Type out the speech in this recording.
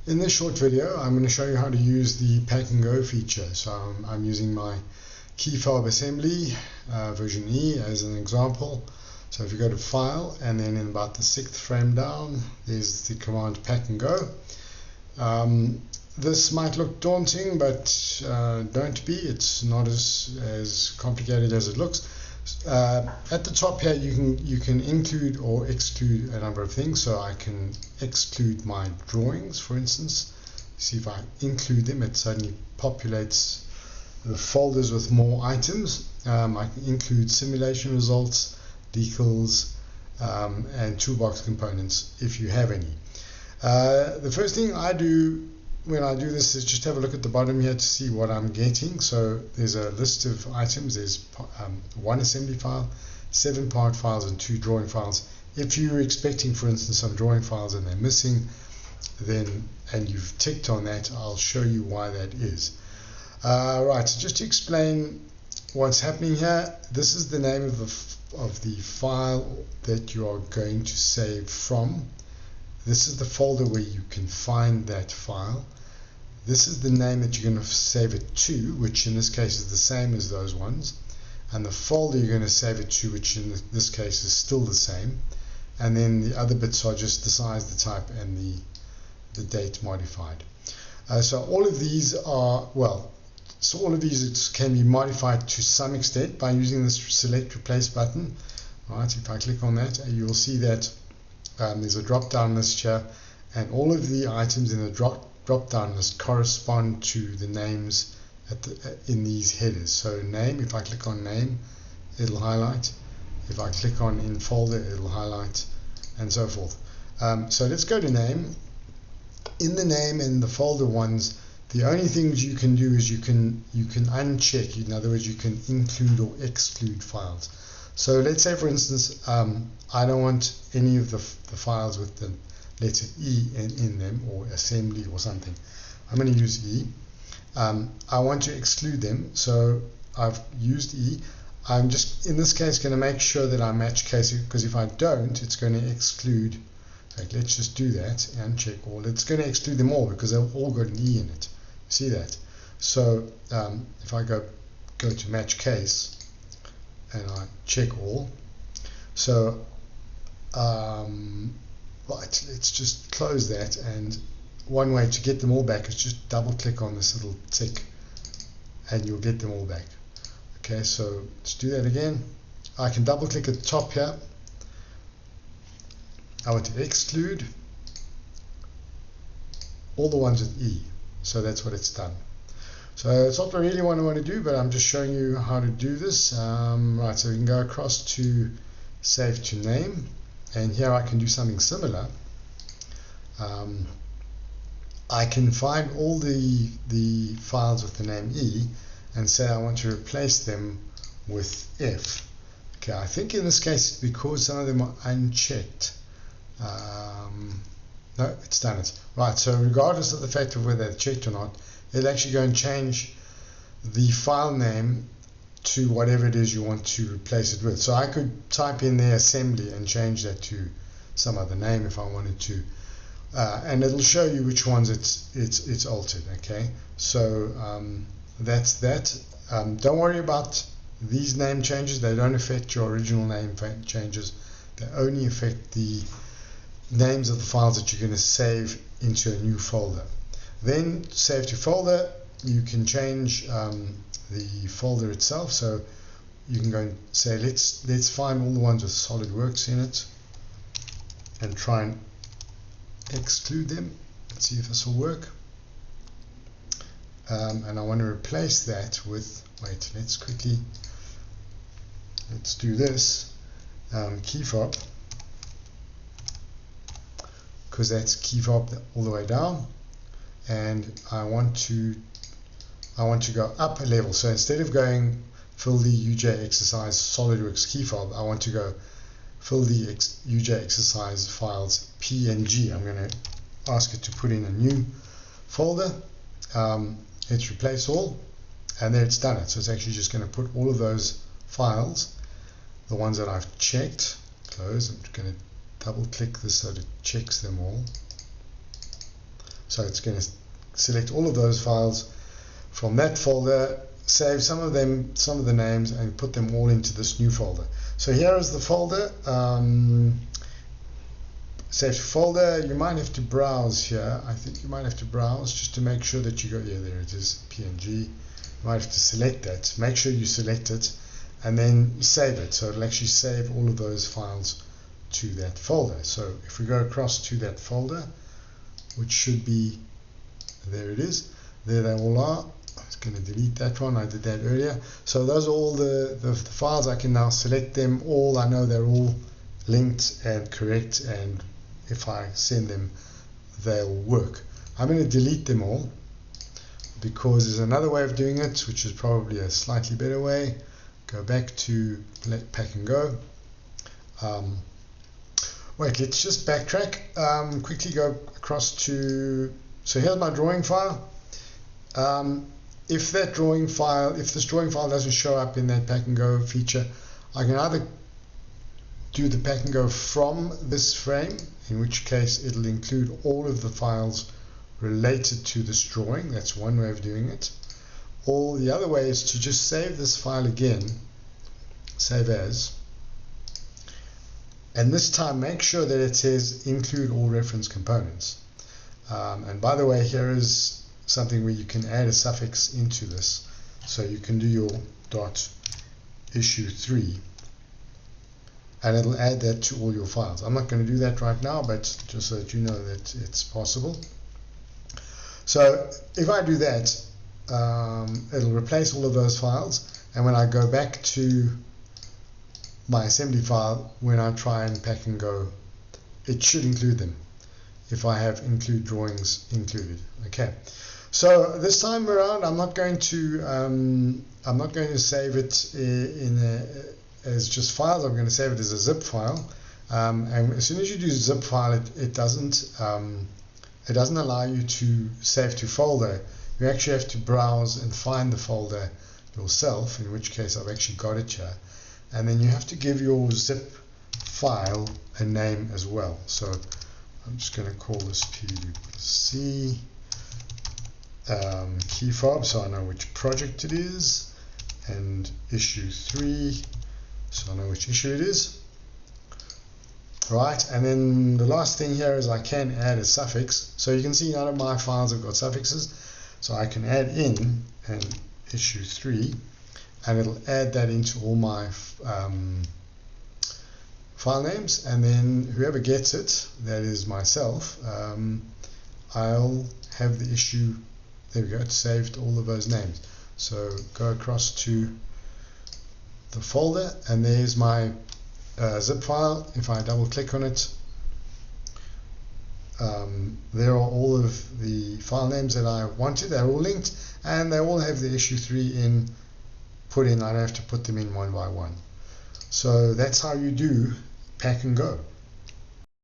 In this short video, I'm going to show you how to use the pack and go feature. So I'm using my key fob assembly version E as an example. So if you go to File, and then in about the 6th frame down, there's the command pack and go. This might look daunting, but don't be. It's not as complicated as it looks. At the top here, you can include or exclude a number of things. So I can exclude my drawings, for instance. See, if I include them, it suddenly populates the folders with more items. I can include simulation results, decals, and toolbox components if you have any. The first thing I do when I do this is just have a look at the bottom here to see what I'm getting. So there's a list of items. There's 1 assembly file, 7 part files, and 2 drawing files. If you're expecting, for instance, some drawing files and they're missing, and you've ticked on that, I'll show you why that is. Right, so just to explain what's happening here, this is the name of the file that you are going to save from. This is the folder where you can find that file. This is the name that you're going to save it to, which in this case is the same as those ones. And the folder you're going to save it to, which in this case is still the same. And then the other bits are just the size, the type, and the date modified. So all of these can be modified to some extent by using this select replace button. Right, if I click on that, you'll see that there's a drop down list here, and all of the items in the drop down list correspond to the names in these headers. So name, if I click on name, it'll highlight. If I click on in folder, it'll highlight, and so forth. So let's go to name. In the name and the folder ones, the only things you can do is you can uncheck. In other words, you can include or exclude files. So let's say, for instance, I don't want any of the files with the letter E in them, or assembly or something. I'm going to use E. I want to exclude them, so I've used E. I'm just, in this case, going to make sure that I match case, because if I don't, it's going to exclude. Right, let's just do that and check all. It's going to exclude them all because they've all got an E in it. See that? So if I go to match case and I check all, so right, let's just close that, and one way to get them all back is just double click on this little tick and you'll get them all back. Okay, so let's do that again. I can double click at the top here. I want to exclude all the ones with E, so that's what it's done. So it's not really what I want to do, but I'm just showing you how to do this. Right, so we can go across to save to name, and here I can do something similar. I can find all the files with the name E and say I want to replace them with F. Okay, I think in this case, because some of them are unchecked, no, it's done it. Right, so regardless of the fact of whether they're checked or not, it'll actually go and change the file name to whatever it is you want to replace it with. So I could type in their assembly and change that to some other name if I wanted to, and it'll show you which ones it's altered. Okay, so that's that. Don't worry about these name changes. They don't affect your original name changes. They only affect the names of the files that you're going to save into a new folder. Then save to folder, you can change the folder itself. So you can go and say let's find all the ones with Solidworks in it and try and exclude them. Let's see if this will work. And I want to replace that with, wait, let's do this, key fob, because that's key fob all the way down, and I want to go up a level. So instead of going fill the UJ exercise Solidworks key fob, I want to go fill the UJ exercise files PNG. I'm going to ask it to put in a new folder. Let's replace all, and there it's done it. So it's actually just going to put all of those files, the ones that I've checked, close. I'm going to double click this so that it checks them all. So it's going to select all of those files from that folder, save some of the names, and put them all into this new folder. So here is the folder. Save to folder. You might have to browse here. I think you might have to browse just to make sure that you go, yeah, there it is, PNG. You might have to select that. Make sure you select it and then save it. So it'll actually save all of those files to that folder. So if we go across to that folder, which should be, there it is, there they all are. I was going to delete that one, I did that earlier. So those are all the files. I can now select them all. I know they're all linked and correct, and if I send them, they'll work. I'm going to delete them all because there's another way of doing it, which is probably a slightly better way. Go back to Pack and Go. Wait, let's just backtrack. Quickly go across to, so here's my drawing file. If this drawing file doesn't show up in that Pack and Go feature, I can either do the Pack and Go from this frame, in which case it'll include all of the files related to this drawing. That's one way of doing it. Or the other way is to just save this file again, save as, and this time make sure that it says include all reference components. And by the way, here is something where you can add a suffix into this. So you can do your .issue3 and it'll add that to all your files. I'm not going to do that right now, but just so that you know that it's possible. So if I do that, it'll replace all of those files, and when I go back to my assembly file, when I try and Pack and Go, it should include them if I have include drawings included. Okay, so this time around I'm not going to save it as just files. I'm going to save it as a zip file, and as soon as you do zip file, it doesn't allow you to save to folder. You actually have to browse and find the folder yourself, in which case I've actually got it here, and then you have to give your zip file a name as well. So I'm just going to call this PWC key fob, so I know which project it is, and issue 3, so I know which issue it is. Right, and then the last thing here is I can add a suffix. So you can see none of my files have got suffixes, so I can add in an issue 3, and it'll add that into all my file names, and then whoever gets it, that is myself, I'll have the issue, there we go, it's saved all of those names. So go across to the folder, and there's my zip file. If I double click on it, there are all of the file names that I wanted. They're all linked, and they all have the issue 3 put in. I don't have to put them in one by one. So that's how you do Pack and Go.